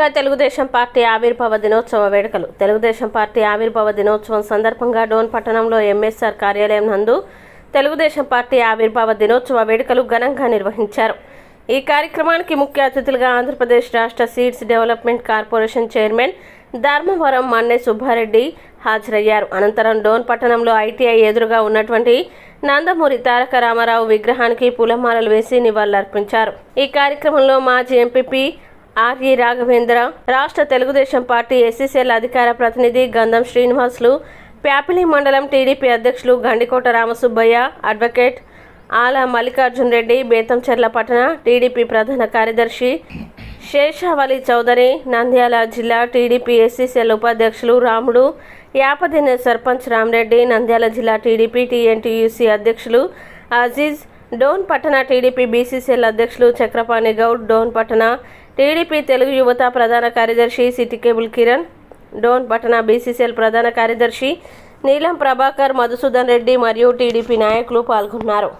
సందర్భంగా తెలుగుదేశం పార్టీ ఆవిర్భావ దినోత్సవ వేడుకలు. తెలుగుదేశం పార్టీ ఆవిర్భావ దినోత్సవం సందర్భంగా డోన్ పట్టణంలో ఎంఎస్ఆర్ కార్యాలయం నందు తెలుగుదేశం పార్టీ ఆవిర్భావ దినోత్సవ వేడుకలు ఘనంగా నిర్వహించారు. ఈ కార్యక్రమానికి ముఖ్య అతిథులుగా ఆంధ్రప్రదేశ్ రాష్ట్ర seeds development corporation chairman Dharmavaram Manne Subbareddy హాజరయ్యారు. అనంతరం డోన్ పట్టణంలో ఐటీఐ ఎదురుగా ఉన్నటువంటి నందమూరి తారక రామారావు విగ్రహానికి పూలమాలలు వేసి నివాళులర్పించారు. ఈ కార్యక్రమంలో మాజీ ఎంపీపీ ఆర్ఈ రాఘవేంద్ర, రాష్ట్ర తెలుగుదేశం పార్టీ ఎస్సీసీఎల్ అధికార ప్రతినిధి గంధం శ్రీనివాసులు, ప్యాపిలి మండలం టీడీపీ అధ్యక్షులు గండికోట రామసుబ్బయ్య, అడ్వకేట్ ఆల మల్లికార్జున్ రెడ్డి, బేతంచెర్ల పట్టణ టీడీపీ ప్రధాన కార్యదర్శి శేషావళి చౌదరి, నంద్యాల జిల్లా టీడీపీ ఎస్సీసీఎల్ ఉపాధ్యక్షులు రాముడు, యాపదిన సర్పంచ్ రామరెడ్డి, నంద్యాల జిల్లా టీడీపీ టీఎన్టీయూసీ అధ్యక్షులు అజీజ్, డోన్ పట్టణ టీడీపీ బీసీసీఎల్ అధ్యక్షులు చక్రపాణి గౌడ్, డోన్ పట్టణ టీడీపీ తెలుగు యువత ప్రధాన కార్యదర్శి సిటీ కేబుల్ కిరణ్, డోన్ పట్టణ బీసీసీఎల్ ప్రధాన కార్యదర్శి నీలం ప్రభాకర్, మధుసూదన్ రెడ్డి మరియు టీడీపీ నాయకులు పాల్గొన్నారు.